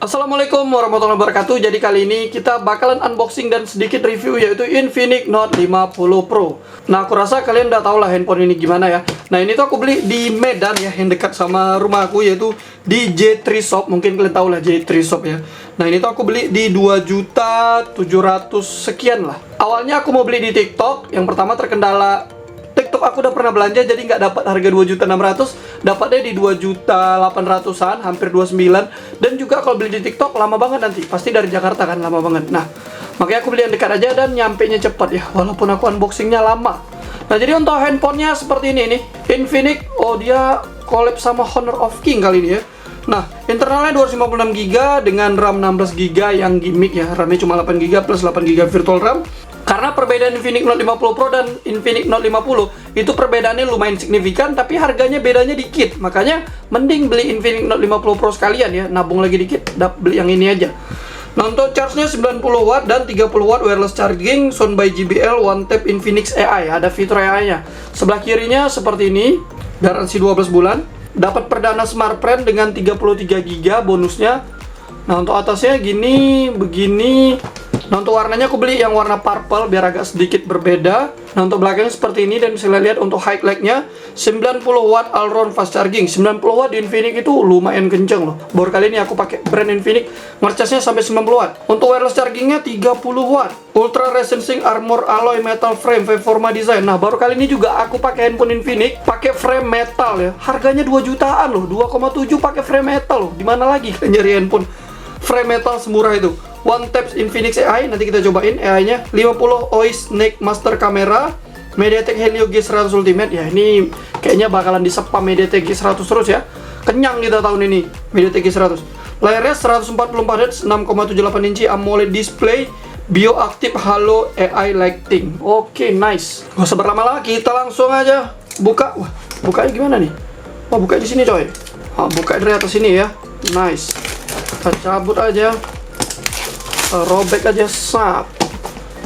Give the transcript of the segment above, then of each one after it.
Assalamualaikum warahmatullahi wabarakatuh. Jadi kali ini kita bakalan unboxing dan sedikit review yaitu Infinix Note 50 Pro. Nah, aku rasa kalian udah tau lah handphone ini gimana ya. Nah, ini tuh aku beli di Medan ya, yang dekat sama rumah aku, yaitu di J3 Shop. Mungkin kalian tau lah J3 Shop ya. Nah, ini tuh aku beli di 2.700.000 sekian lah. Awalnya aku mau beli di TikTok. Yang pertama terkendala TikTok aku udah pernah belanja, jadi nggak dapat harga 2.600.000, dapatnya di 2.800.000-an, hampir 29. Dan juga kalau beli di TikTok lama banget nanti, pasti dari Jakarta kan, lama banget. Nah, makanya aku beli yang dekat aja dan nyampe nya cepat ya, walaupun aku unboxingnya lama. Nah, jadi untuk handphonenya seperti ini nih, Infinix. Oh, dia collab sama Honor of King kali ini ya. Nah, internalnya 256GB dengan RAM 16GB yang gimmick ya. RAM-nya cuma 8GB plus 8GB virtual RAM. Karena perbedaan Infinix Note 50 Pro dan Infinix Note 50 itu perbedaannya lumayan signifikan, tapi harganya bedanya dikit. Makanya mending beli Infinix Note 50 Pro sekalian ya, nabung lagi dikit, beli yang ini aja. Nah, untuk charge-nya 90W dan 30W wireless charging, sound by JBL, One Tap Infinix AI, ada fitur AI-nya. Sebelah kirinya seperti ini, garansi 12 bulan. Dapat perdana Smart Friend dengan 33GB bonusnya. Nah, untuk atasnya gini, begini. Nah, untuk warnanya aku beli yang warna purple biar agak sedikit berbeda. Nah, untuk belakangnya seperti ini, dan bisa lihat untuk highlight-nya 90W all round fast charging. 90W di Infinix itu lumayan kenceng loh. Baru kali ini aku pakai brand Infinix, nge-charge-nya sampai 90W. Untuk wireless charging-nya 30W. Ultra Resensing Armor Alloy Metal Frame Forma Design. Nah, baru kali ini juga aku pakai handphone Infinix pakai frame metal ya. Harganya 2 jutaan loh, 2,7 pakai frame metal loh. Dimana lagi kan nyari handphone frame metal semurah itu? One Tap Infinix AI, nanti kita cobain AI-nya. 50 OIS Snake Master Camera, MediaTek Helio G100 Ultimate. Ya, ini kayaknya bakalan disepam MediaTek G100 terus ya. Kenyang kita tahun ini MediaTek G100. Layarnya 144Hz, 6,78 inci AMOLED display, Bioactive Halo AI Lighting. Oke, nice. Gak usah berlama-lama, kita langsung aja buka. Wah, bukanya gimana nih? Wah, buka di sini coy. Buka dari atas sini ya. Nice. Kita cabut aja. Robek aja, sap.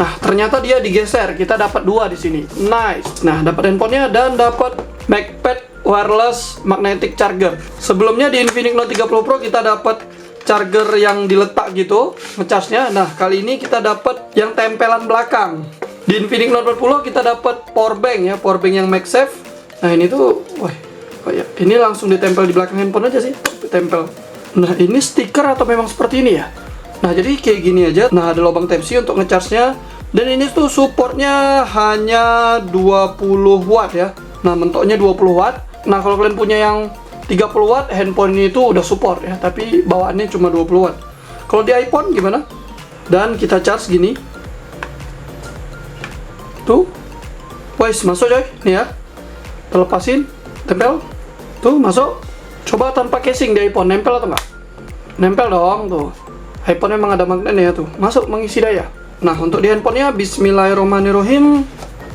Nah, ternyata dia digeser. Kita dapat dua di sini. Nice. Nah, dapat handphonenya dan dapat MagPad wireless magnetic charger. Sebelumnya di Infinix Note 30 Pro kita dapat charger yang diletak gitu, ngecasnya. Nah, kali ini kita dapat yang tempelan belakang. Di Infinix Note 40 kita dapat power bank ya, power bank yang MagSafe. Nah, ini tuh, wah, ini langsung ditempel di belakang handphone aja sih, tempel. Nah, ini stiker atau memang seperti ini ya? Nah, jadi kayak gini aja. Nah, ada lubang Type-C untuk ngecharge-nya. Dan ini tuh supportnya hanya 20W ya. Nah, mentoknya 20W. Nah, kalau kalian punya yang 30W, handphone ini tuh udah support ya. Tapi bawaannya cuma 20W. Kalau di iPhone gimana? Dan kita charge gini. Tuh. Wais, masuk coy. Nih ya. Terlepasin. Tempel. Tuh, masuk. Coba tanpa casing di iPhone. Nempel atau enggak? Nempel dong, tuh. iPhone memang ada magnetnya tuh, masuk mengisi daya. Nah, untuk di handphonenya, bismillahirrahmanirrahim.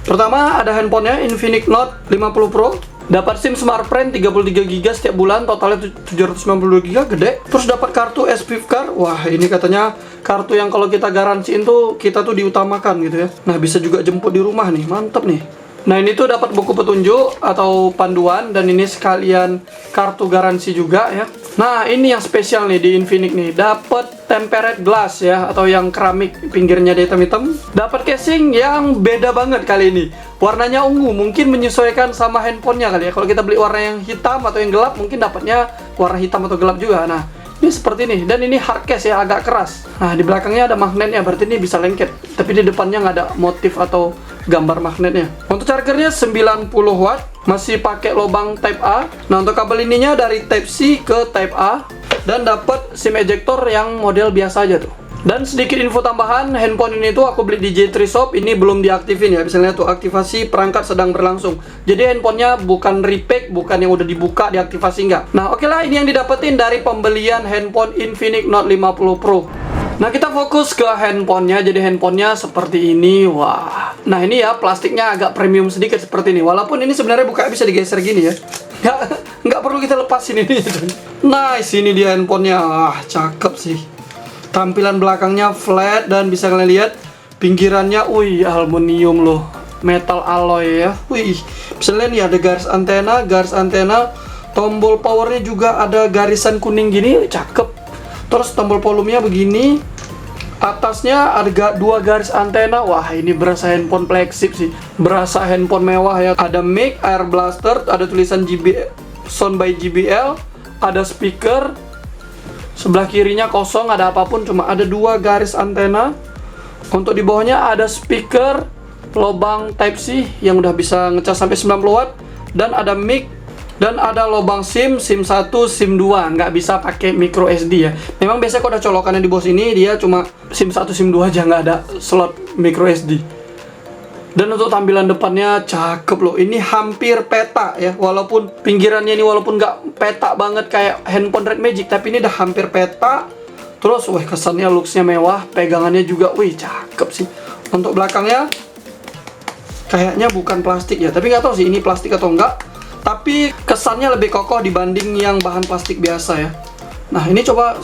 Pertama ada handphonenya Infinix Note 50 Pro. Dapat SIM Smart Friend 33GB setiap bulan, totalnya 792GB, gede. Terus dapat kartu S-Vip Card. Wah, ini katanya kartu yang kalau kita garansiin tuh kita tuh diutamakan gitu ya. Nah, bisa juga jemput di rumah nih, mantep nih. Nah, ini tuh dapat buku petunjuk atau panduan, dan ini sekalian kartu garansi juga ya. Nah, ini yang spesial nih di Infinix nih, dapat tempered glass ya, atau yang keramik pinggirnya ada hitam-hitam. Dapat casing yang beda banget kali ini. Warnanya ungu, mungkin menyesuaikan sama handphonenya kali ya. Kalau kita beli warna yang hitam atau yang gelap, mungkin dapatnya warna hitam atau gelap juga. Nah, ini seperti ini, dan ini hard case ya, agak keras. Nah, di belakangnya ada magnetnya, berarti ini bisa lengket. Tapi di depannya nggak ada motif atau gambar magnetnya. Untuk chargernya 90W, masih pakai lubang Type A. Nah, untuk kabel ininya dari Type C ke Type A, dan dapat SIM ejector yang model biasa aja tuh. Dan sedikit info tambahan, handphone ini tuh aku beli di J3 Shop, ini belum diaktifin ya. Misalnya tuh aktivasi perangkat sedang berlangsung. Jadi handphonenya bukan repack, bukan yang udah dibuka diaktifasi enggak. Nah, oke lah, ini yang didapetin dari pembelian handphone Infinix Note 50 Pro. Nah, kita fokus ke handphonenya. Jadi handphonenya seperti ini. Wah. Nah, ini ya plastiknya agak premium sedikit seperti ini. Walaupun ini sebenarnya buka bisa digeser gini ya. Nggak perlu kita lepasin ini. Nice, ini dia handphonenya. Wah, cakep sih. Tampilan belakangnya flat, dan bisa kalian lihat pinggirannya, wih, aluminium loh, metal alloy ya. Wih, bisa lihat nih ada garis antena, tombol powernya juga ada garisan kuning gini, cakep. Terus tombol volumenya begini. Atasnya ada 2 garis antena. Wah, ini berasa handphone flagship sih. Berasa handphone mewah ya. Ada mic, air blaster, ada tulisan sound by JBL, ada speaker. Sebelah kirinya kosong, ada apapun, cuma ada 2 garis antena. Untuk di bawahnya ada speaker, lubang Type-C yang udah bisa ngecas sampai 90 watt, dan ada mic, dan ada lubang SIM 1, SIM 2, nggak bisa pakai micro SD ya. Memang biasanya kalau ada colokannya di bawah sini, dia cuma SIM 1, SIM 2 aja, nggak ada slot micro SD. Dan untuk tampilan depannya cakep loh. Ini hampir peta ya, walaupun pinggirannya ini walaupun nggak peta banget kayak handphone Red Magic, tapi ini udah hampir peta. Terus, wih, kesannya looksnya mewah, pegangannya juga, wih, cakep sih. Untuk belakangnya kayaknya bukan plastik ya, tapi nggak tahu sih ini plastik atau enggak. Tapi kesannya lebih kokoh dibanding yang bahan plastik biasa ya. Nah, ini coba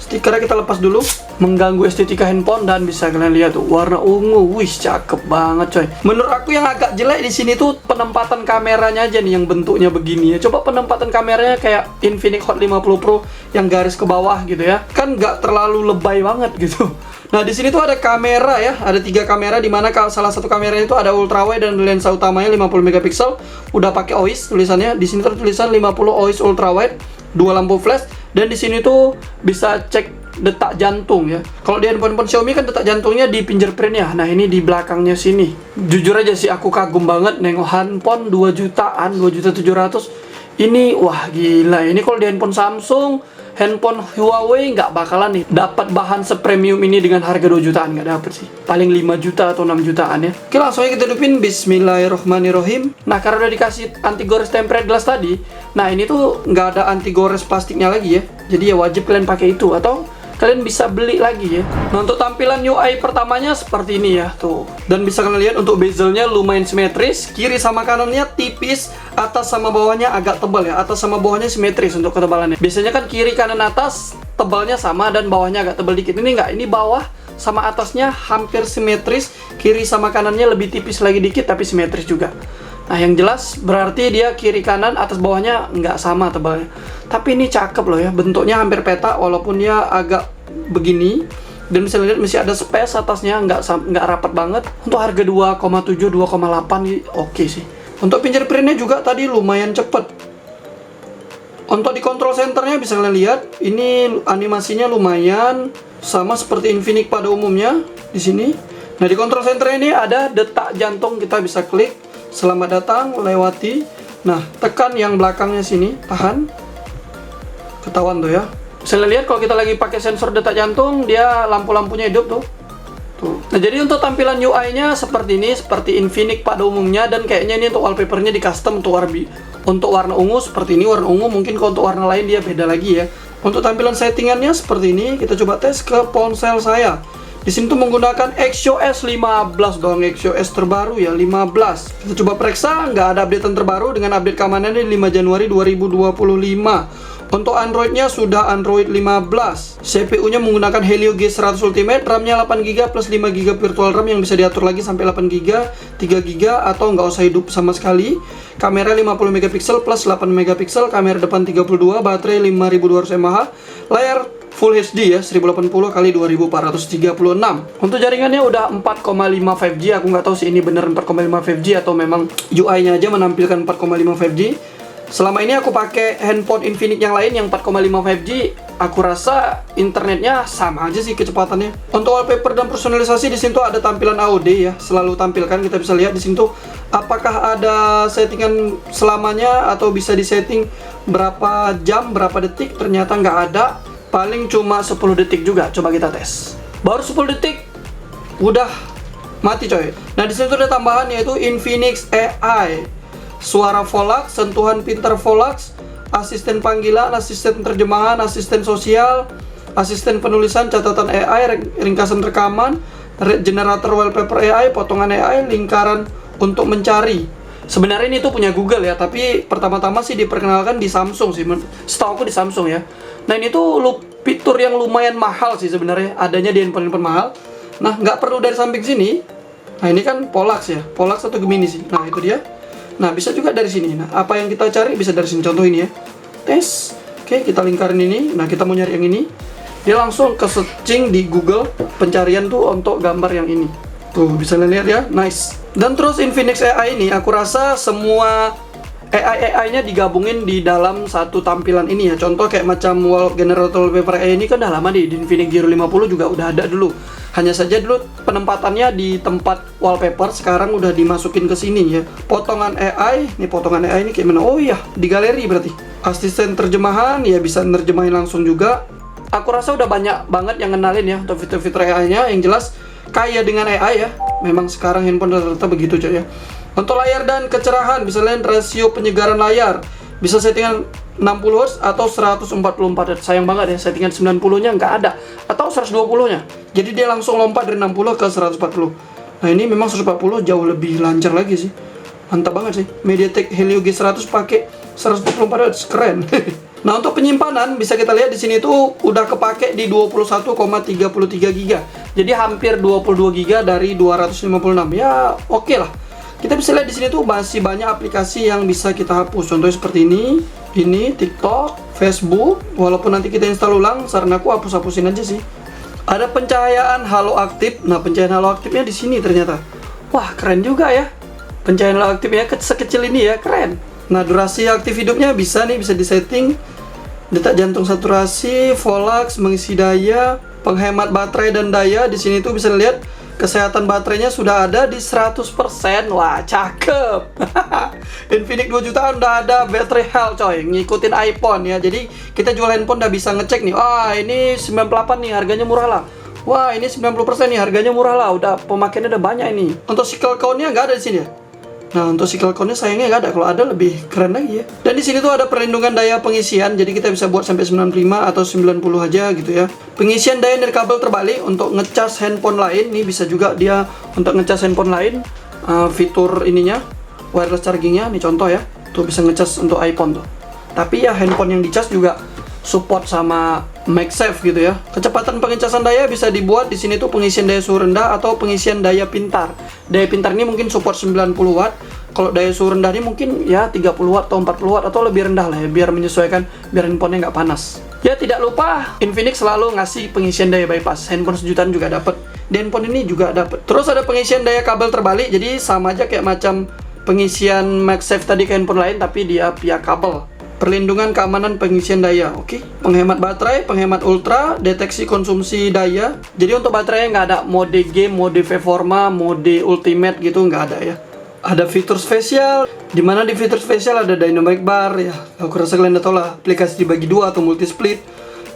stikernya kita lepas dulu. Mengganggu estetika handphone, dan bisa kalian lihat tuh warna ungu. Wih, cakep banget coy. Menurut aku yang agak jelek di sini tuh penempatan kameranya aja nih yang bentuknya begini ya. Coba penempatan kameranya kayak Infinix Hot 50 Pro yang garis ke bawah gitu ya. Kan nggak terlalu lebay banget gitu. Nah, di sini tuh ada kamera ya, ada 3 kamera, di mana salah satu kameranya itu ada ultrawide dan lensa utamanya 50 megapiksel. Udah pakai OIS tulisannya. Di sini tertulisan 50 OIS ultrawide, 2 lampu flash, dan di sini tuh bisa cek detak jantung ya. Kalau di handphone Xiaomi kan detak jantungnya di fingerprint ya. Nah, ini di belakangnya sini. Jujur aja sih aku kagum banget nengok handphone 2 jutaan, 2.700.000. Ini wah gila. Ini kalau di handphone Samsung, handphone Huawei nggak bakalan nih dapat bahan sepremium ini dengan harga 2 jutaan, nggak dapet sih. Paling 5 juta atau 6 jutaan ya. Oke, langsung aja kita hidupin. Bismillahirrohmanirrohim. Nah, karena udah dikasih anti gores tempered glass tadi, nah ini tuh nggak ada anti gores plastiknya lagi ya. Jadi ya wajib kalian pakai itu, atau kalian bisa beli lagi ya. Nah, untuk tampilan UI pertamanya seperti ini ya tuh. Dan bisa kalian lihat untuk bezelnya lumayan simetris. Kiri sama kanannya tipis, atas sama bawahnya agak tebal ya. Atas sama bawahnya simetris untuk ketebalannya. Biasanya kan kiri kanan atas tebalnya sama dan bawahnya agak tebal dikit. Ini enggak, ini bawah sama atasnya hampir simetris. Kiri sama kanannya lebih tipis lagi dikit tapi simetris juga. Nah, yang jelas berarti dia kiri kanan atas bawahnya nggak sama tebalnya. Tapi ini cakep loh ya, bentuknya hampir peta walaupun dia agak begini. Dan bisa lihat masih ada space atasnya, nggak rapat banget. Untuk harga 2,7, 2,8 oke sih. Untuk fingerprintnya juga tadi lumayan cepet. Untuk di control centernya bisa kalian lihat, ini animasinya lumayan sama seperti Infinix pada umumnya di sini. Nah, di control center ini ada detak jantung, kita bisa klik. Selamat datang, lewati. Nah, tekan yang belakangnya sini, tahan. Ketahuan tuh ya. Bisa lihat kalau kita lagi pakai sensor detak jantung, dia lampu-lampunya hidup tuh. Tuh. Nah, jadi untuk tampilan UI-nya seperti ini, seperti Infinix pada umumnya, dan kayaknya ini untuk wallpaper-nya di custom untuk warna ungu seperti ini, warna ungu. Mungkin kalau untuk warna lain dia beda lagi ya. Untuk tampilan settingannya seperti ini, kita coba tes ke ponsel saya. Di sini tuh menggunakan XOS 15 dong, XOS terbaru ya, 15. Kita coba periksa, nggak ada updatean terbaru dengan update keamanannya 5 Januari 2025. Untuk Android-nya sudah Android 15. CPU-nya menggunakan Helio G100 Ultimate, RAM-nya 8GB plus 5GB virtual RAM yang bisa diatur lagi sampai 8GB, 3GB atau nggak usah hidup sama sekali. Kamera 50 megapiksel plus 8 megapiksel, kamera depan 32, baterai 5200 mAh, layar Full HD ya, 1080 x 2436. Untuk jaringannya udah 4,5 5G. Aku nggak tahu sih ini bener 4,5 5G atau memang UI-nya aja menampilkan 4,5 5G. Selama ini aku pakai handphone Infinix yang lain yang 4,5 5G, aku rasa internetnya sama aja sih kecepatannya. Untuk wallpaper dan personalisasi di sini tuh ada tampilan AOD ya, selalu tampilkan. Kita bisa lihat di sini tuh apakah ada settingan selamanya atau bisa disetting berapa jam, berapa detik. Ternyata nggak ada. Paling cuma 10 detik juga. Coba kita tes. Baru 10 detik udah mati coy. Nah, di sini tuh ada tambahan yaitu Infinix AI. Suara Volax, sentuhan pintar Volax, asisten panggilan, asisten terjemahan, asisten sosial, asisten penulisan, catatan AI, ringkasan rekaman, generator wallpaper AI, potongan AI, lingkaran untuk mencari. Sebenarnya ini tuh punya Google ya, tapi pertama-tama sih diperkenalkan di Samsung sih. Setahu aku di Samsung ya. Nah, ini tuh fitur yang lumayan mahal sih sebenarnya, adanya di handphone mahal. Nah, nggak perlu dari samping sini. Nah, ini kan Volax ya, Volax atau Gemini sih. Nah, itu dia. Nah, bisa juga dari sini. Nah, apa yang kita cari bisa dari sini. Contoh ini ya. Tes. Oke, kita lingkarin ini. Nah, kita mau nyari yang ini. Dia langsung ke searching di Google pencarian tuh untuk gambar yang ini. Tuh bisa lihat ya, nice. Dan terus Infinix AI ini aku rasa semua AI-nya digabungin di dalam satu tampilan ini ya. Contoh kayak macam wall generator wallpaper AI ini kan udah lama di Infinix Zero 50 juga udah ada dulu. Hanya saja dulu penempatannya di tempat wallpaper, sekarang udah dimasukin ke sini ya. Potongan AI ini kayak mana? Oh iya, di galeri berarti. Asisten terjemahan ya bisa nerjemahin langsung juga. Aku rasa udah banyak banget yang kenalin ya untuk fitur-fitur AI-nya. Yang jelas kaya dengan AI ya. Memang sekarang handphone rata-rata begitu coy ya. Untuk layar dan kecerahan, bisa lihat rasio penyegaran layar. Bisa settingan 60 Hz atau 144 Hz. Sayang banget ya, settingan 90-nya nggak ada. Atau 120-nya. Jadi dia langsung lompat dari 60 ke 140. Nah ini memang 140 jauh lebih lancar lagi sih. Mantap banget sih. MediaTek Helio G100 pakai 144 Hz, keren. Nah untuk penyimpanan bisa kita lihat di sini tuh udah kepake di 21,33 GB. Jadi hampir 22 GB dari 256. Ya oke lah. Kita bisa lihat di sini tuh masih banyak aplikasi yang bisa kita hapus. Contohnya seperti ini TikTok, Facebook. Walaupun nanti kita install ulang, saran aku hapus-hapusin aja sih. Ada pencahayaan halo aktif. Nah pencahayaan halo aktifnya di sini ternyata. Wah keren juga ya. Pencahayaan halo aktifnya sekecil ini ya, keren. Nah durasi aktif hidupnya bisa disetting. Detak jantung saturasi, volux, mengisi daya, penghemat baterai dan daya. Di sini tuh bisa lihat kesehatan baterainya sudah ada di 100%. Wah, cakep. Infinix 2 jutaan udah ada battery health coy, ngikutin iPhone ya. Jadi kita jual handphone udah bisa ngecek nih. Wah, ini 98 nih, harganya murah lah. Wah, ini 90% nih, harganya murah lah. Udah pemakaiannya udah banyak ini. Untuk cycle count-nya nggak ada di sini ya. Nah, untuk cycle count-nya sayangnya nggak ada. Kalau ada lebih keren lagi ya. Dan di sini tuh ada perlindungan daya pengisian. Jadi kita bisa buat sampai 95 atau 90 aja gitu ya. Pengisian daya dari kabel terbalik untuk ngecas handphone lain. Nih bisa juga dia untuk ngecas handphone lain. Fitur ininya, wireless chargingnya. Nih contoh ya. Tuh bisa ngecas untuk iPhone tuh. Tapi ya handphone yang dicas juga support sama MagSafe gitu ya. Kecepatan pengecasan daya bisa dibuat di sini tuh pengisian daya suhu rendah atau pengisian daya pintar. Daya pintar ini mungkin support 90 watt. Kalau daya suhu rendah ini mungkin ya 30 watt atau 40 watt atau lebih rendah lah ya, biar menyesuaikan, biar handphonenya nggak panas. Ya tidak lupa Infinix selalu ngasih pengisian daya bypass. Handphone sejutaan juga dapat. Di handphone ini juga dapat. Terus ada pengisian daya kabel terbalik. Jadi sama aja kayak macam pengisian MagSafe tadi ke handphone lain, tapi dia via kabel. Perlindungan keamanan pengisian daya, oke. Penghemat baterai, penghemat ultra, deteksi konsumsi daya. Jadi untuk baterainya nggak ada mode game, mode performa, mode ultimate gitu, nggak ada ya. Ada fitur spesial, dimana di fitur spesial ada dynamic bar ya. Aku rasa kalian udah tau lah, aplikasi dibagi dua atau multi split,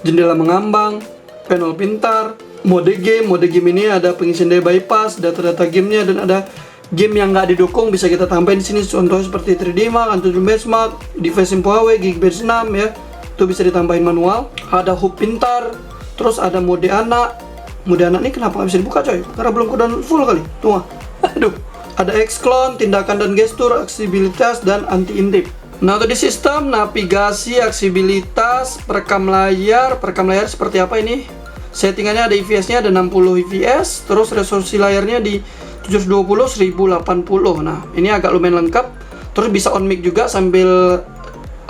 jendela mengambang, panel pintar, mode game ini ada pengisian daya bypass, data-data gamenya, dan ada game yang nggak didukung bisa kita tambahin di sini. Contohnya seperti 3D Mark, Antutu Benchmark, device Huawei, Geekbench 6 ya. Itu bisa ditambahin manual. Ada hub pintar, terus ada mode anak. Mode anak ini kenapa nggak bisa dibuka coy? Karena belum download full kali. Tuh, aduh. Ada X-Clone, tindakan dan gestur, aksibilitas, dan anti-intip. Nah untuk di sistem navigasi, aksibilitas, perekam layar seperti apa ini? Settingannya ada IPS-nya ada 60 IPS, terus resolusi layarnya di 720 1080. Nah, ini agak lumayan lengkap. Terus bisa on mic juga sambil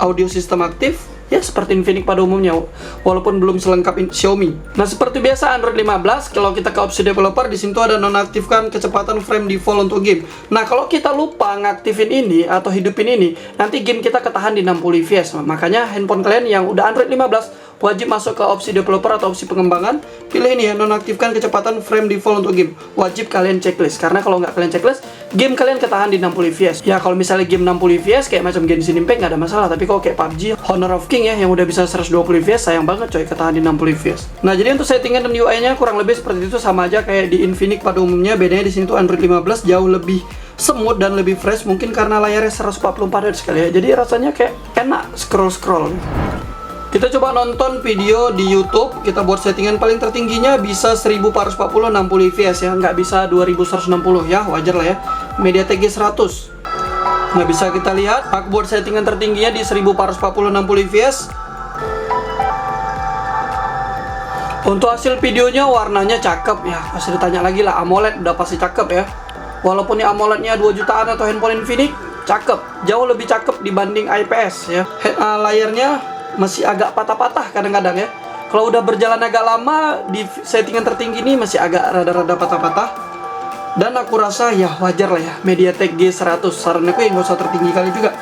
audio sistem aktif. Ya, seperti Infinix pada umumnya, walaupun belum selengkap Xiaomi. Nah, seperti biasa Android 15, kalau kita ke opsi developer, di sini tuh ada nonaktifkan kecepatan frame default untuk game. Nah, kalau kita lupa ngaktifin ini atau hidupin ini, nanti game kita ketahan di 60 fps. Makanya handphone kalian yang udah Android 15 wajib masuk ke opsi developer atau opsi pengembangan, pilih ini ya, nonaktifkan kecepatan frame default untuk game. Wajib kalian checklist, karena kalau nggak kalian checklist, game kalian ketahan di 60 fps. Ya kalau misalnya game 60 fps kayak macam Genshin Impact nggak ada masalah, tapi kalau kayak PUBG, Honor of King ya, yang udah bisa 120 fps, sayang banget coy ketahan di 60 fps. Nah jadi untuk settingan dan UI-nya kurang lebih seperti itu, sama aja kayak di Infinix pada umumnya. Bedanya di sini tuh Android 15 jauh lebih smooth dan lebih fresh, mungkin karena layarnya 144 Hz kali ya. Jadi rasanya kayak enak scroll. Kita coba nonton video di YouTube. Kita buat settingan paling tertingginya bisa 1440 60 fps ya, nggak bisa 2160 ya, wajar lah ya. MediaTek G100 nggak bisa kita lihat. Aku buat settingan tertingginya di 1440 60 fps. Untuk hasil videonya warnanya cakep ya, masih ditanya lagi lah, AMOLED udah pasti cakep ya. Walaupun ini AMOLED-nya 2 jutaan atau handphone Infinix, cakep, jauh lebih cakep dibanding IPS ya. Layarnya masih agak patah-patah kadang-kadang ya. Kalau udah berjalan agak lama di settingan tertinggi ini masih agak rada-rada patah-patah. Dan aku rasa ya wajar lah ya, MediaTek G100. Saran aku ya nggak usah tertinggi kali juga.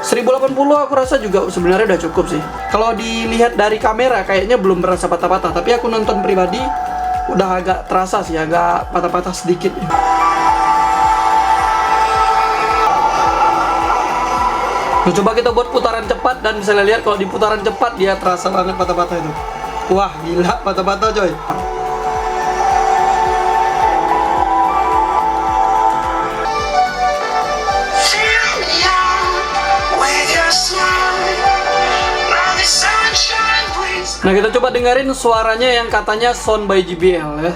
1080 aku rasa juga sebenarnya udah cukup sih. Kalau dilihat dari kamera kayaknya belum berasa patah-patah, tapi aku nonton pribadi udah agak terasa sih, agak patah-patah sedikit. Nah, coba kita buat putaran cepat dan bisa lihat kalau di putaran cepat dia terasa banget patah-patah itu. Wah, gila patah-patah coy. Nah, kita coba dengerin suaranya yang katanya sound by JBL ya.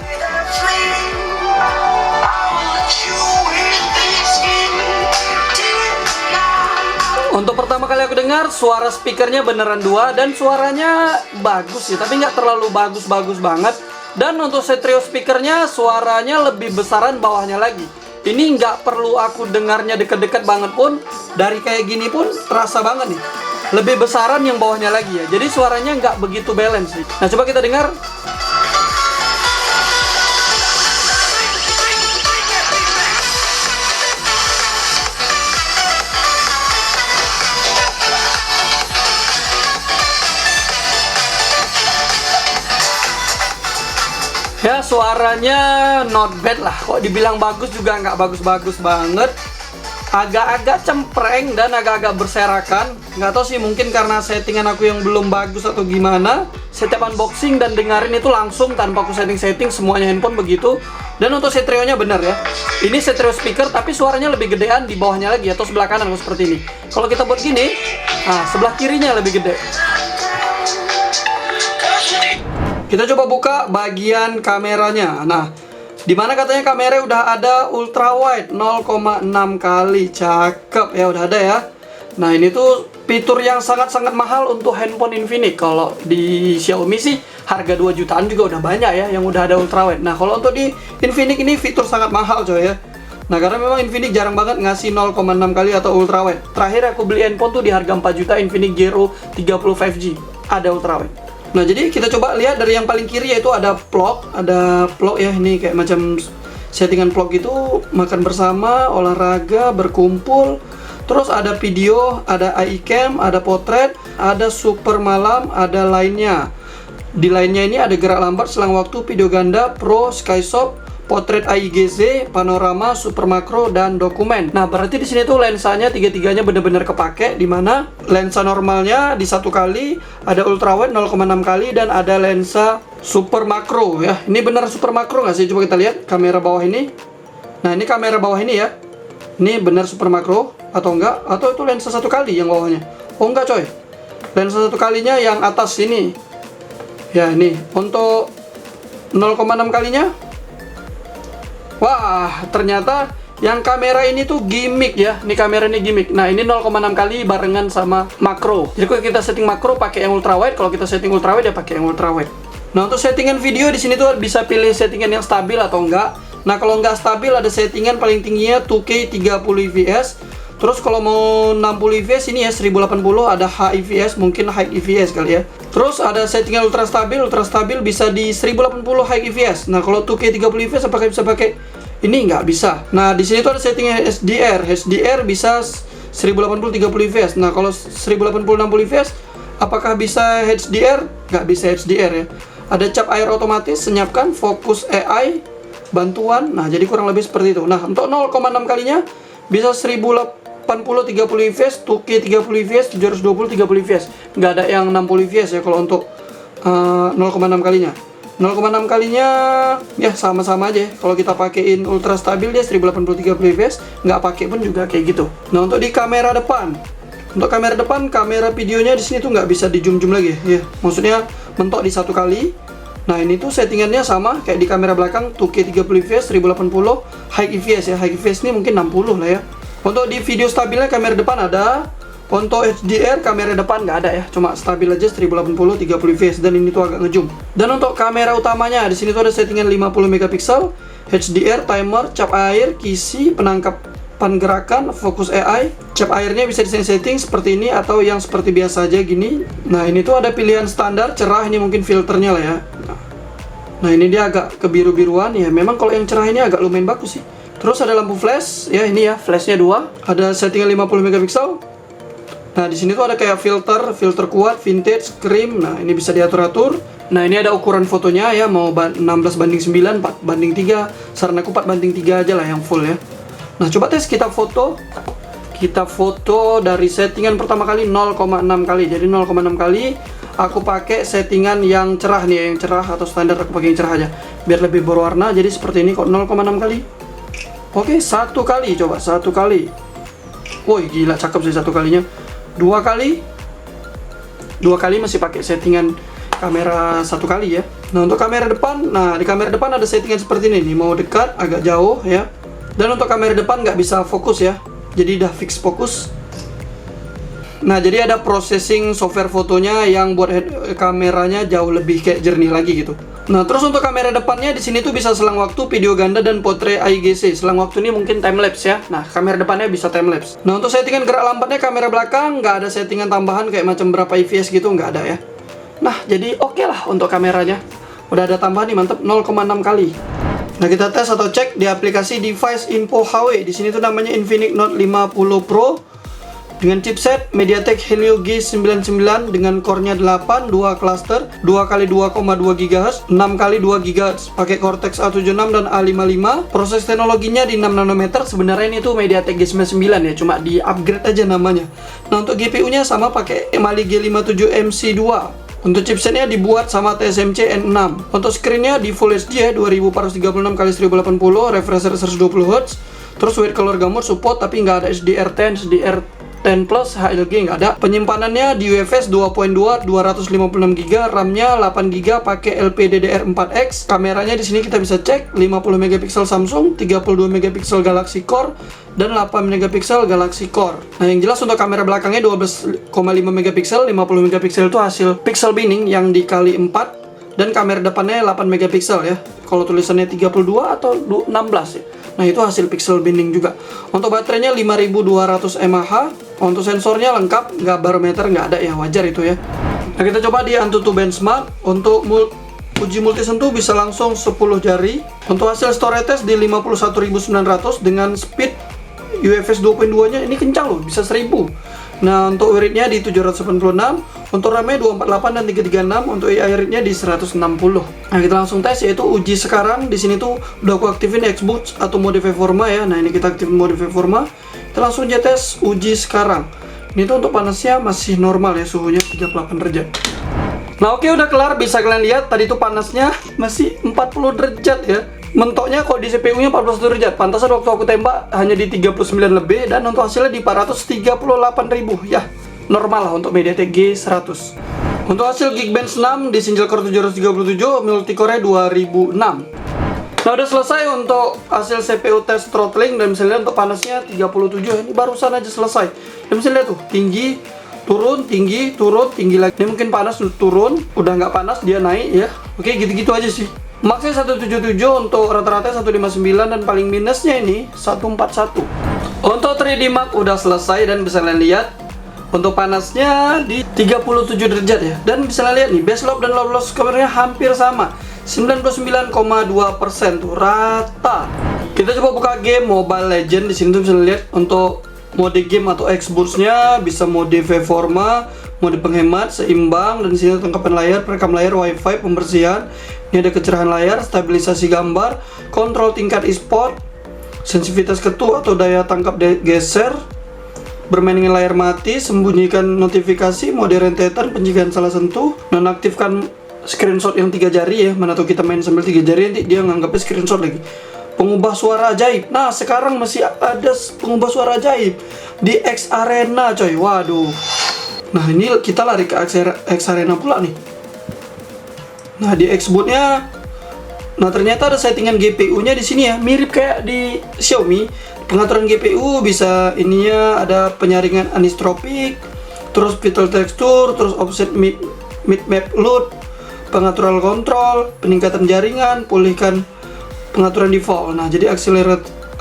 Untuk pertama kali aku dengar, suara speakernya beneran 2 dan suaranya bagus sih, tapi nggak terlalu bagus-bagus banget. Dan untuk stereo speakernya suaranya lebih besaran bawahnya lagi. Ini nggak perlu aku dengarnya deket-deket banget pun, dari kayak gini pun terasa banget nih. Lebih besaran yang bawahnya lagi ya. Jadi suaranya nggak begitu balance sih. Nah, coba kita dengar. Ya, suaranya not bad lah. Kok dibilang bagus juga nggak bagus-bagus banget. Agak-agak cempreng dan agak-agak berserakan. Nggak tahu sih, mungkin karena settingan aku yang belum bagus atau gimana. Setiap unboxing dan dengerin itu langsung tanpa aku setting-setting, semuanya handphone begitu. Dan untuk stereonya bener ya. Ini stereo speaker tapi suaranya lebih gedean di bawahnya lagi atau sebelah kanan seperti ini. Kalau kita buat gini, nah sebelah kirinya lebih gede. Kita coba buka bagian kameranya. Nah, dimana katanya kamera udah ada ultra wide 0,6 kali. Cakep ya, udah ada ya. Nah, ini tuh fitur yang sangat-sangat mahal untuk handphone Infinix. Kalau di Xiaomi sih harga 2 jutaan juga udah banyak ya yang udah ada ultra wide. Nah, kalau untuk di Infinix ini fitur sangat mahal coy ya. Nah, karena memang Infinix jarang banget ngasih 0,6 kali atau ultra wide. Terakhir aku beli handphone tuh di harga 4 juta, Infinix Zero 30 5G ada ultra wide. Nah, jadi kita coba lihat dari yang paling kiri, yaitu ada vlog ya, ini kayak macam settingan vlog gitu, makan bersama, olahraga, berkumpul, terus ada video, ada iCam, ada potret, ada super malam, ada lainnya. Di lainnya ini ada gerak lambat, selang waktu, video ganda, pro, skysop, potret AIGZ, panorama, super makro, dan dokumen. Nah, berarti di sini tuh lensanya tiga-tiganya bener-bener kepake, di mana lensa normalnya di 1 kali, ada ultrawide 0,6 kali, dan ada lensa super makro ya. Ini bener super makro nggak sih? Coba kita lihat kamera bawah ini. Nah, ini kamera bawah ini ya. Ini bener super makro atau enggak? Atau itu lensa 1 kali yang bawahnya? Oh enggak coy. Lensa 1 kalinya yang atas ini. Ya, ini untuk 0,6 kalinya. Wah, ternyata yang kamera ini tuh gimmick ya. Ini kamera ini gimmick. Nah, ini 0,6 kali barengan sama makro. Jadi kalau kita setting makro pakai yang ultrawide, kalau kita setting ultrawide ya pakai yang ultrawide. Nah, untuk settingan video di sini tuh bisa pilih settingan yang stabil atau enggak. Nah, kalau enggak stabil ada settingan paling tingginya 2K 30 fps. Terus kalau mau 60 fps ini ya 1080, ada HIVS, mungkin high IVS kali ya. Terus ada settingan ultra stabil bisa di 1080 high IVS. Nah, kalau 2K 30 fps apakah bisa pakai ini? Nggak bisa. Nah, di sini tuh ada settingan HDR bisa 1080 30 fps. Nah, kalau 1080 60 fps apakah bisa HDR? Nggak bisa HDR ya. Ada cap air otomatis, senyapkan, fokus AI, bantuan. Nah, jadi kurang lebih seperti itu. Nah, untuk 0,6 kalinya bisa 1080 30 fps, 2K 30 fps, 720 30 fps. Nggak ada yang 60 fps ya kalau untuk 0,6 kalinya. 0,6 kalinya ya sama-sama aja. Kalau kita pakein ultra stabil dia 1080 30 fps, nggak pakai pun juga kayak gitu. Nah, untuk di kamera depan, kamera videonya di sini tuh nggak bisa di zoom lagi ya. Maksudnya mentok di 1 kali. Nah, ini tuh settingannya sama kayak di kamera belakang, 2K 30 fps, 1080 high IVS ya. High IVS ini mungkin 60 lah ya. Untuk di video stabilnya kamera depan ada. Untuk HDR kamera depan nggak ada ya, cuma stabil aja 1080 30 fps, dan ini tuh agak ngezoom. Dan untuk kamera utamanya di sini tuh ada settingan 50 megapiksel, HDR, timer, cap air, kisi, penangkap penetapan gerakan, fokus AI, cap airnya bisa disetting seperti ini atau yang seperti biasa aja gini. Nah ini tuh ada pilihan standar, cerah, ini mungkin filternya lah ya. Nah ini dia agak kebiru-biruan ya, memang kalau yang cerah ini agak lumayan bagus sih. Terus ada lampu flash, ya ini ya, flashnya 2. Ada settingan 50 megapiksel. Nah di sini tuh ada kayak filter kuat, vintage, cream. Nah ini bisa diatur-atur. Nah ini ada ukuran fotonya ya, mau 16:9, 4:3. Saran aku 4:3 aja lah yang full ya. Nah coba tes kita foto. Kita foto dari settingan pertama kali 0,6 kali. Jadi 0,6 kali. Aku pakai settingan yang cerah nih, yang cerah atau standar aku pakai yang cerah aja. Biar lebih berwarna. Jadi seperti ini kok 0,6 kali. Oke, 1 kali, coba 1 kali. Woi, gila cakep sih 1 kalinya. 2 kali. 2 kali masih pakai settingan kamera 1 kali ya. Nah, untuk kamera depan, nah di kamera depan ada settingan seperti ini nih, mau dekat, agak jauh ya. Dan untuk kamera depan nggak bisa fokus ya. Jadi udah fix fokus. Nah, jadi ada processing software fotonya yang buat kameranya jauh lebih kayak jernih lagi gitu. Nah, terus untuk kamera depannya di sini tuh bisa selang waktu, video ganda, dan portrait IGC. Selang waktu ini mungkin time lapse ya. Nah, kamera depannya bisa time lapse. Nah, untuk settingan gerak lambatnya kamera belakang nggak ada settingan tambahan kayak macam berapa IPS gitu, nggak ada ya. Nah, jadi oke lah untuk kameranya. Udah ada tambahan nih, mantep, 0,6 kali. Nah, kita tes atau cek di aplikasi Device Info HW. Di sini tuh namanya Infinix Note 50 Pro. Dengan chipset MediaTek Helio G99 dengan core-nya 8, 2 cluster, 2x2,2 GHz, 6x2 GHz, pakai Cortex A76 dan A55. Proses teknologinya di 6 nanometer. Sebenarnya ini tuh MediaTek G99 ya, cuma di upgrade aja namanya. Nah, untuk GPU-nya sama pakai Mali G57 MC2. Untuk chipsetnya dibuat sama TSMC N6. Untuk screen-nya di Full HD ya, 2436x1080, refresh rate 120Hz. Terus white color gamut support tapi nggak ada HDR10, HDR10 Plus, HLG nggak ada. Penyimpanannya di UFS 2.2, 256GB, RAM-nya 8GB pakai LPDDR4X. Kameranya di sini kita bisa cek 50 megapiksel Samsung, 32 megapiksel Galaxy Core, dan 8 megapiksel Galaxy Core. Nah, yang jelas untuk kamera belakangnya 12,5 megapiksel, 50 megapiksel itu hasil pixel binning yang dikali 4, dan kamera depannya 8 megapiksel ya. Kalau tulisannya 32 atau 16 ya. Nah, itu hasil pixel binning juga. Untuk baterainya 5200 mAh. Untuk sensornya lengkap, nggak barometer, nggak ada ya, wajar itu ya. Nah, kita coba di Antutu Benchmark. Untuk uji multi sentuh bisa langsung 10 jari. Untuk hasil storage test di 51.900 dengan speed UFS 2.2 nya ini kencang loh, bisa 1000. Nah, untuk rate-nya di 796, untuk RAM-nya 248 dan 336, untuk AI rate-nya di 160. Nah, kita langsung tes, yaitu uji sekarang. Di sini tuh udah aku aktifin Xbox atau mode Performa ya. Nah, ini kita aktifin mode Performa. Kita langsung aja tes uji sekarang. Ini tuh untuk panasnya masih normal ya, suhunya 38 derajat. Nah, oke, udah kelar. Bisa kalian lihat tadi tuh panasnya masih 40 derajat ya. Mentoknya kok di CPU-nya 41 derajat. Pantasan waktu aku tembak hanya di 39 lebih, dan untuk hasilnya di 438.000. Ya, normal lah untuk MediaTek G100. Untuk hasil Geekbench 6 di Intel Core 737, multicore 2006. Nah, udah selesai untuk hasil CPU test throttling, dan bisa lihat untuk panasnya 37. Ini barusan aja selesai. Dan bisa lihat tuh, tinggi, turun, tinggi, turun, tinggi lagi. Ini mungkin panas turun, udah nggak panas dia naik ya. Oke, gitu-gitu aja sih. Maksnya 177, untuk rata-rata 159, dan paling minusnya ini 141. Untuk 3D Mark udah selesai, dan bisa kalian lihat untuk panasnya di 37 derajat ya. Dan bisa kalian lihat nih, base load dan load loss covernya hampir sama, 99,2% tuh, rata. Kita coba buka game Mobile Legends. Di sini tuh bisa lihat untuk mode game atau Xbox-nya bisa mode V-Forma, mode penghemat, seimbang, dan di sini tangkapan layar, perekam layar, wifi, pembersihan. Ini ada kecerahan layar, stabilisasi gambar, kontrol tingkat e-sport, sensitivitas ketuk atau daya tangkap geser, bermain dengan layar mati, sembunyikan notifikasi, mode rentetan, pencegahan salah sentuh, nonaktifkan screenshot yang 3 jari ya. Mana tuh kita main sambil 3 jari, nanti dia nganggapnya screenshot lagi. Pengubah suara ajaib. Nah, sekarang masih ada pengubah suara ajaib di X Arena coy. Waduh. Nah, ini kita lari ke X Arena pula nih. Nah, di Xbox-nya, nah ternyata ada settingan GPU-nya di sini ya, mirip kayak di Xiaomi. Pengaturan GPU bisa ininya ada penyaringan anisotropic, terus fill tekstur, terus offset mid map load, pengaturan kontrol, peningkatan jaringan, pulihkan pengaturan default. Nah, jadi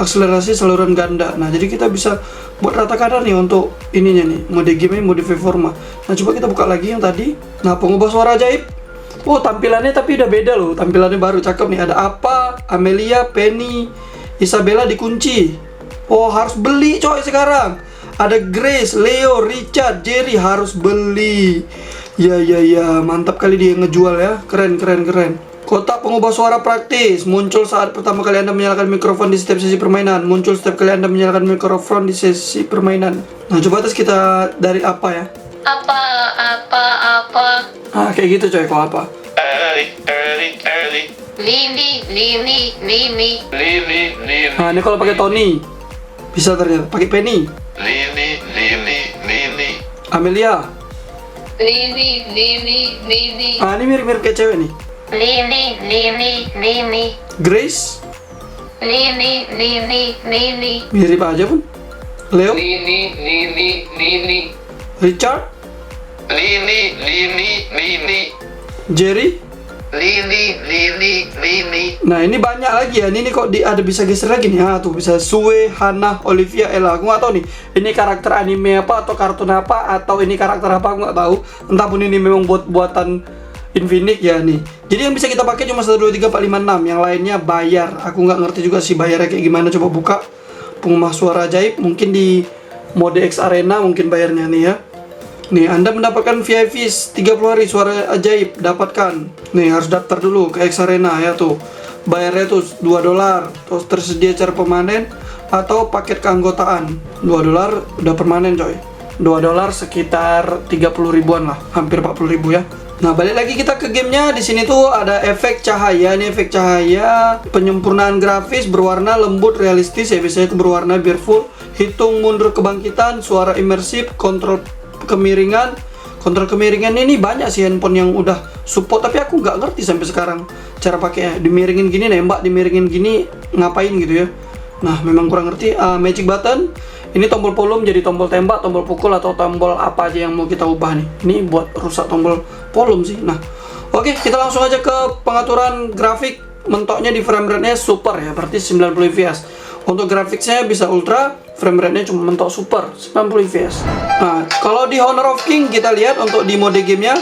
akselerasi saluran ganda. Nah, jadi kita bisa buat rata kanan nih untuk ininya nih, mode game mode Freeforma. Nah, coba kita buka lagi yang tadi. Nah, pengubah suara ajaib. Oh, tampilannya tapi udah beda loh. Tampilannya baru, cakep nih. Ada apa? Amelia, Penny, Isabella dikunci. Oh, harus beli coy sekarang. Ada Grace, Leo, Richard, Jerry, harus beli. Ya, mantap kali dia ngejual ya. Keren. Kotak pengubah suara praktis, muncul saat pertama kali Anda menyalakan mikrofon di setiap sesi permainan. Muncul setiap kali Anda menyalakan mikrofon di sesi permainan. Nah, coba tes kita dari apa ya? Apa. Ah, kayak gitu coy, kok apa? Lili. Nah, ini kalau pakai Tony. Bisa ternyata. Pakai Penny. Lili. Amelia. Lili. Ah, ini mirip-mirip kayak cewek nih. Lili. Grace. Lili. Mirip aja pun. Leo. Lili. Richard. Lili. Jerry. Lili. Nah, ini banyak lagi ya. Ini kok ada bisa geser lagi nih. Ah, tuh bisa Sue, Hannah, Olivia, Ella. Aku nggak tahu nih. Ini karakter anime apa atau kartun apa atau ini karakter apa, aku nggak tahu. Entah pun ini memang buatan Infinix ya nih. Jadi yang bisa kita pakai cuma 1, 2, 3, 4, 5, 6. Yang lainnya bayar. Aku nggak ngerti juga sih bayarnya kayak gimana. Coba buka pengubah suara ajaib. Mungkin di mode X Arena mungkin bayarnya nih ya. Nih, Anda mendapatkan VIP 30 hari suara ajaib. Dapatkan. Nih, harus daftar dulu ke X Arena ya tuh. Bayarnya tuh $2. Terus tersedia cara permanen atau paket keanggotaan. $2 udah permanen coy. $2 sekitar 30 ribuan lah. Hampir 40 ribu ya. Nah, balik lagi kita ke gamenya. Di sini tuh ada efek cahaya. Ini efek cahaya, penyempurnaan grafis, berwarna lembut, realistis ya. Biasanya berwarna biar full. Hitung mundur kebangkitan, suara imersif, kontrol kemiringan. Kontrol kemiringan ini banyak sih handphone yang udah support, tapi aku nggak ngerti sampai sekarang cara pakainya. Dimiringin gini nembak, dimiringin gini ngapain gitu ya. Nah, memang kurang ngerti. Magic button. Ini tombol volume jadi tombol tembak, tombol pukul atau tombol apa aja yang mau kita ubah nih. Ini buat rusak tombol volume sih. Nah, oke, kita langsung aja ke pengaturan grafik. Mentoknya di frame rate-nya super ya, berarti 90 fps. Untuk grafiknya bisa ultra, frame rate-nya cuma mentok super 90 fps. Nah, kalau di Honor of King kita lihat untuk di mode gamenya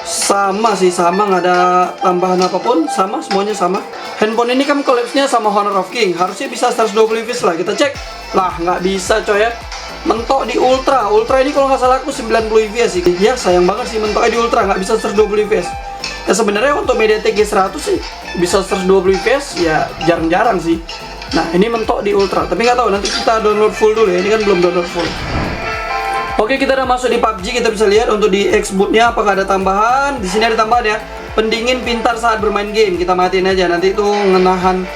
sama sih, sama, nggak ada tambahan apapun, sama, semuanya sama. Handphone ini kan collapse-nya sama Honor of King, harusnya bisa 120 fps lah. Kita cek lah, nggak bisa coy ya. Mentok di ultra ini kalau nggak salah aku 90 fps sih ya. Sayang banget sih mentoknya di ultra nggak bisa 120 fps ya. Sebenarnya untuk MediaTek G100 sih bisa 120 fps ya, jarang-jarang sih. Nah, ini mentok di ultra, tapi nggak tahu, nanti kita download full dulu ya. Ini kan belum download full. Oke, kita udah masuk di PUBG. Kita bisa lihat untuk di Xboot-nya apakah ada tambahan. Di sini ada tambahan ya. Pendingin pintar saat bermain game. Kita matiin aja, nanti itu menahan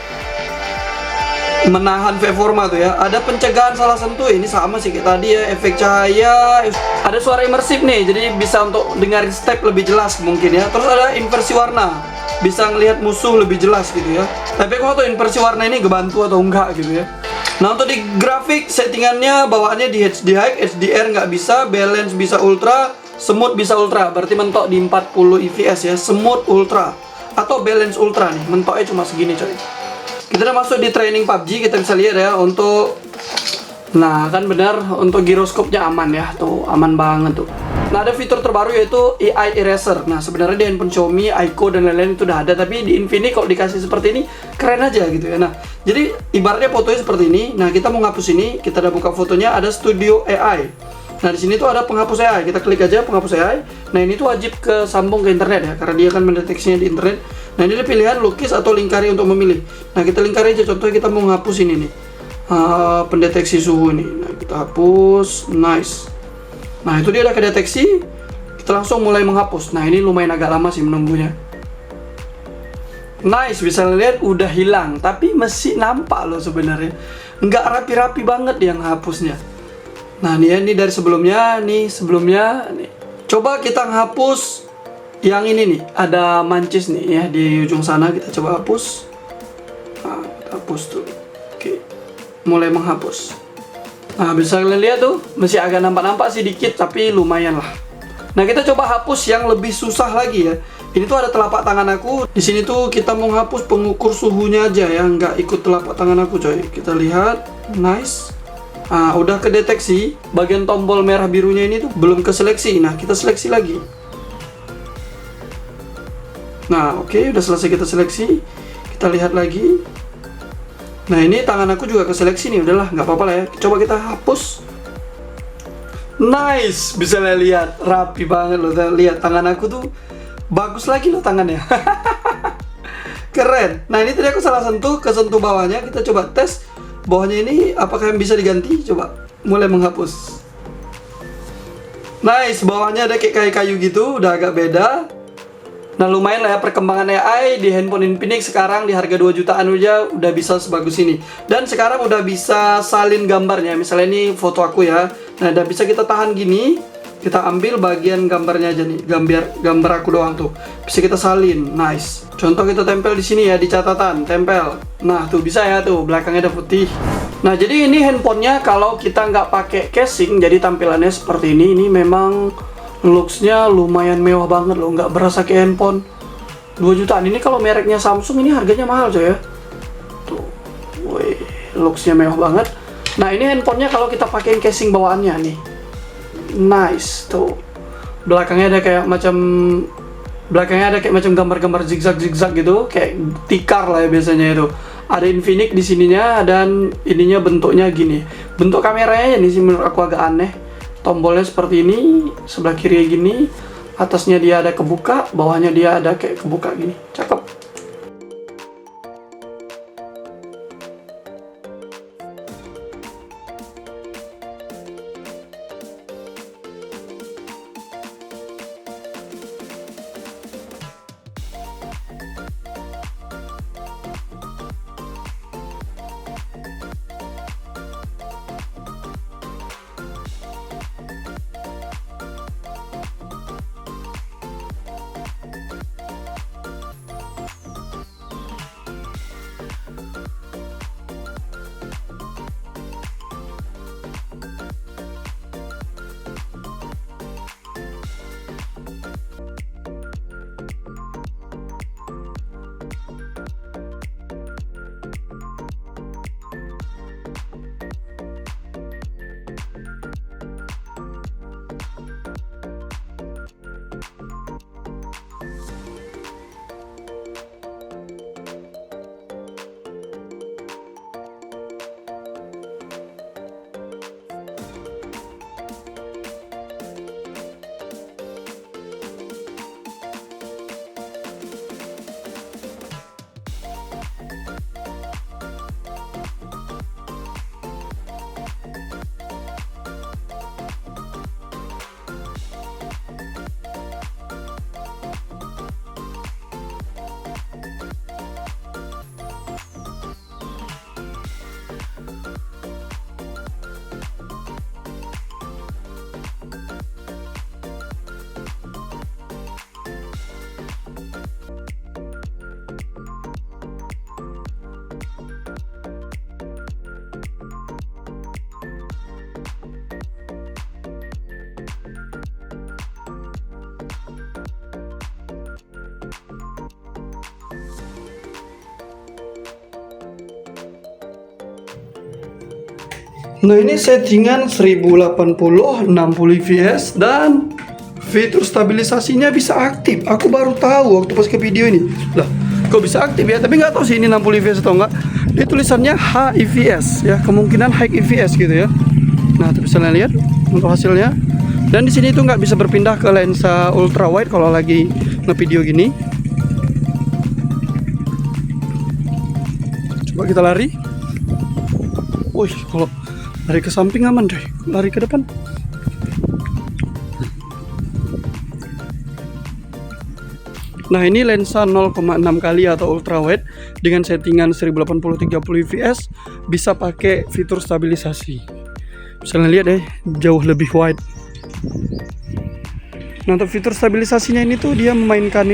Freeforma tuh ya. Ada pencegahan salah sentuh. Ini sama sih kayak tadi ya. Efek cahaya. Ada suara imersif nih, jadi bisa untuk dengerin step lebih jelas mungkin ya. Terus ada inversi warna, bisa ngelihat musuh lebih jelas gitu ya. Tapi aku nggak tahu inversi warna ini ngebantu atau enggak gitu ya. Nah, untuk di grafik settingannya bawaannya di HD high, HDR nggak bisa, balance bisa ultra, smooth bisa ultra. Berarti mentok di 40 fps ya, smooth ultra atau balance ultra nih. Mentoknya cuma segini coy. Kita udah masuk di training PUBG, kita bisa lihat ya untuk, nah kan benar untuk giroskopnya aman ya, tuh aman banget tuh. Nah, ada fitur terbaru yaitu AI Eraser. Nah, sebenarnya di handphone Xiaomi, Aiko dan lain-lain itu udah ada, tapi di Infinix kalau dikasih seperti ini keren aja gitu ya. Nah, jadi ibaratnya fotonya seperti ini. Nah, kita mau ngapus ini, kita udah buka fotonya, ada Studio AI. Nah, di sini tuh ada penghapus AI. Kita klik aja penghapus AI. Nah, ini tuh wajib sambung ke internet ya, karena dia akan mendeteksinya di internet. Nah, ini ada pilihan lukis atau lingkari untuk memilih. Nah, kita lingkari aja. Contohnya kita mau ngapus ini nih, pendeteksi suhu nih. Nah, kita hapus, nice. Nah, itu dia udah kedeteksi. Kita langsung mulai menghapus. Nah, ini lumayan agak lama sih menunggunya. Nice, bisa lihat udah hilang, tapi masih nampak loh sebenarnya. Nggak rapi-rapi banget yang hapusnya. Nah, nih ya, ini dari sebelumnya, nih sebelumnya nih. Coba kita hapus yang ini nih, ada mancis nih ya di ujung sana. Kita coba hapus. Nah, kita hapus tuh. Oke, mulai menghapus. Nah, bisa kalian lihat tuh, masih agak nampak-nampak sih dikit, tapi lumayan lah. Nah, kita coba hapus yang lebih susah lagi ya. Ini tuh ada telapak tangan aku. Di sini tuh kita mau hapus pengukur suhunya aja ya, nggak ikut telapak tangan aku coy. Kita lihat, nice. Ah, udah kedeteksi. Bagian tombol merah birunya ini tuh belum keseleksi. Nah, kita seleksi lagi. Nah, oke, udah selesai kita seleksi. Kita lihat lagi. Nah, ini tangan aku juga keseleksi nih. Udahlah, nggak apa-apa lah ya. Coba kita hapus. Nice, bisa lihat rapi banget loh. Lihat tangan aku tuh bagus lagi loh tangannya. Keren. Nah, ini tadi aku salah kesentuh bawahnya. Kita coba tes bawahnya ini apakah yang bisa diganti. Coba mulai menghapus. Nice, bawahnya ada kayak kayu gitu, udah agak beda. Nah, lumayan lah ya perkembangan AI di handphone Infinix sekarang di harga 2 jutaan aja udah bisa sebagus ini. Dan sekarang udah bisa salin gambarnya. Misalnya ini foto aku ya. Nah, udah bisa kita tahan gini. Kita ambil bagian gambarnya aja nih. Gambar aku doang tuh. Bisa kita salin. Nice. Contoh kita tempel di sini ya, di catatan, tempel. Nah, tuh bisa ya tuh, belakangnya ada putih. Nah, jadi ini handphonenya kalau kita nggak pakai casing, jadi tampilannya seperti ini. Ini memang looks-nya lumayan mewah banget loh, nggak berasa kayak handphone 2 jutaan. Ini kalau mereknya Samsung ini harganya mahal coy ya. Tuh, wih, looks-nya mewah banget. Nah, ini handphonenya kalau kita pakein casing bawaannya nih. Nice, tuh. Belakangnya ada kayak macam gambar-gambar zigzag gitu, kayak tikar lah ya biasanya itu. Ada Infinix di sininya dan ininya bentuknya gini. Bentuk kameranya ini sih menurut aku agak aneh. Tombolnya seperti ini, sebelah kiri gini, atasnya dia ada kebuka, bawahnya dia ada kayak kebuka gini. Cakep. Nah, ini settingan 1080 60 fps dan fitur stabilisasinya bisa aktif. Aku baru tahu waktu pas ke video ini. Lah, kok bisa aktif ya? Tapi nggak tahu sih ini 60 fps atau enggak. Dia tulisannya HIVS ya, kemungkinan high IVS gitu ya. Nah, tuh bisa lihat untuk hasilnya. Dan di sini tuh nggak bisa berpindah ke lensa ultra wide kalau lagi ngevideo gini. Coba kita lari. Wih, kalau lari ke samping aman deh, lari ke depan. Nah, ini lensa 0,6 kali atau ultra wide dengan settingan 1080 30 fps bisa pakai fitur stabilisasi. Bisa lihat deh, jauh lebih wide. Nah, untuk fitur stabilisasinya ini tuh dia memainkan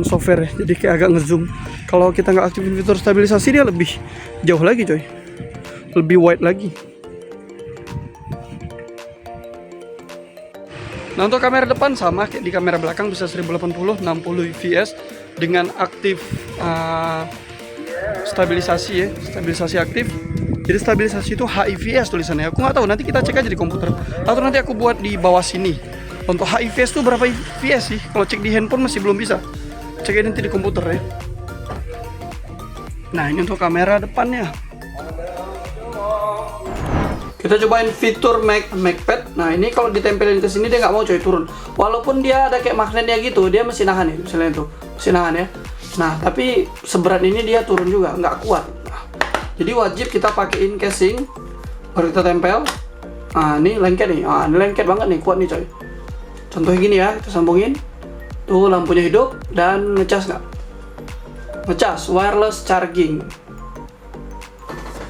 software ya, jadi kayak agak ngezoom. Kalau kita nggak aktifin fitur stabilisasi dia lebih jauh lagi coy, lebih wide lagi. Nah untuk kamera depan sama kayak di kamera belakang, bisa 1080 60 fps dengan aktif stabilisasi ya, stabilisasi aktif. Jadi stabilisasi itu HIVS tulisannya. Aku nggak tahu, nanti kita cek aja di komputer. Atau nanti aku buat di bawah sini. Untuk HIVS itu berapa fps sih? Kalau cek di handphone masih belum bisa. Cek aja nanti di komputer ya. Nah ini untuk kamera depannya. Kita cobain fitur MagPad. Nah ini kalau ditempelin ke sini dia nggak mau coy turun. Walaupun dia ada kayak magnetnya gitu, dia masih nahan ya. Misalnya itu masih nahan ya. Nah tapi seberat ini dia turun juga, nggak kuat. Nah, jadi wajib kita pakein casing baru kita tempel. Nah ini lengket nih. Ini lengket banget nih, kuat nih coy. Contohnya gini ya, kita sambungin. Tuh lampunya hidup dan ngecas nggak? Ngecas, wireless charging.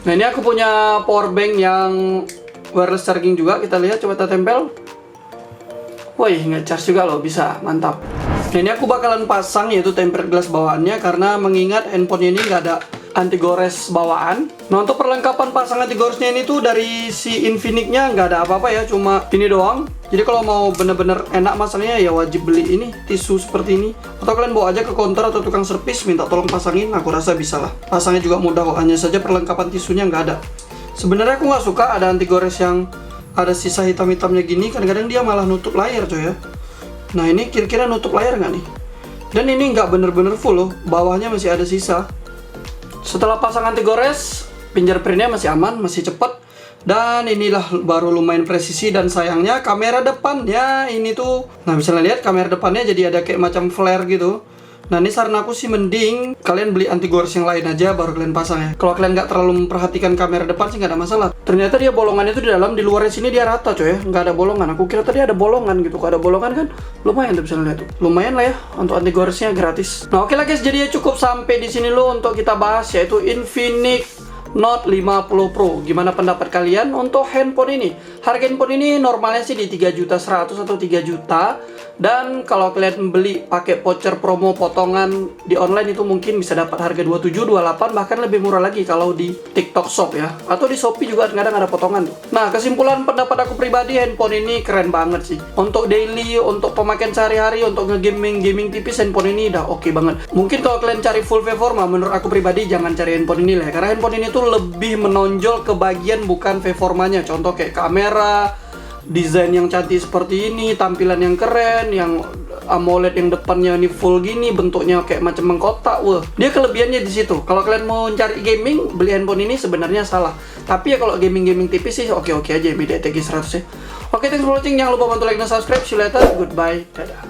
Nah ini aku punya power bank yang wireless charging juga. Kita lihat, coba kita tempel. Wih, ngecas juga loh, bisa, mantap. Nah ini aku bakalan pasang yaitu tempered glass bawaannya, karena mengingat handphone ini nggak ada anti gores bawaan. Nah untuk perlengkapan pasang anti goresnya ini tuh dari si Infinix-nya nggak ada apa-apa ya, cuma ini doang. Jadi kalau mau bener-bener enak masangnya ya wajib beli ini tisu seperti ini, atau kalian bawa aja ke counter atau tukang servis minta tolong pasangin. Aku rasa bisa lah, pasangnya juga mudah kok, hanya saja perlengkapan tisunya nggak ada. Sebenarnya aku nggak suka ada anti gores yang ada sisa hitam-hitamnya gini, kadang-kadang dia malah nutup layar coy ya. Nah ini kira-kira nutup layar nggak nih? Dan ini nggak bener-bener full loh, bawahnya masih ada sisa. Setelah pasang anti gores, fingerprintnya masih aman, masih cepat. Dan inilah baru lumayan presisi, dan sayangnya kamera depannya ini tuh, nah misalnya lihat kamera depannya jadi ada kayak macam flare gitu. Nah ini saran aku sih mending kalian beli anti gores yang lain aja baru kalian pasang ya. Kalau kalian nggak terlalu memperhatikan kamera depan sih nggak ada masalah. Ternyata dia bolongannya tuh di dalam, di luarnya sini dia rata coy ya, nggak ada bolongan. Aku kira tadi ada bolongan gitu. Kalau ada bolongan kan lumayan tuh, bisa lihat tuh. Lumayan lah ya untuk anti goresnya, gratis. Nah oke lah guys, jadi ya cukup sampai di sini lo untuk kita bahas yaitu Infinix Note 50 Pro. Gimana pendapat kalian untuk handphone ini? Harga handphone ini normalnya sih di 3.100.000 atau 3 juta. Dan kalau kalian beli pakai voucher promo potongan di online itu mungkin bisa dapat harga 27, 28, bahkan lebih murah lagi kalau di TikTok Shop ya. Atau di Shopee juga kadang ada potongan tuh. Nah, kesimpulan pendapat aku pribadi, handphone ini keren banget sih. Untuk daily, untuk pemakaian sehari-hari, untuk gaming tipis, handphone ini udah oke banget. Mungkin kalau kalian cari full performa, menurut aku pribadi jangan cari handphone ini lah ya. Karena handphone ini tuh lebih menonjol ke bagian bukan performanya. Contoh kayak kamera, desain yang cantik seperti ini, tampilan yang keren, yang AMOLED yang depannya ini full gini, bentuknya kayak macam mengkotak. Wah, dia kelebihannya di situ. Kalau kalian mau cari gaming, beli handphone ini sebenarnya salah. Tapi ya kalau gaming tipis sih oke-oke aja, MediaTek G100 ya. Oke, thanks for watching. Jangan lupa bantu like dan subscribe. See you later. Goodbye. Dadah.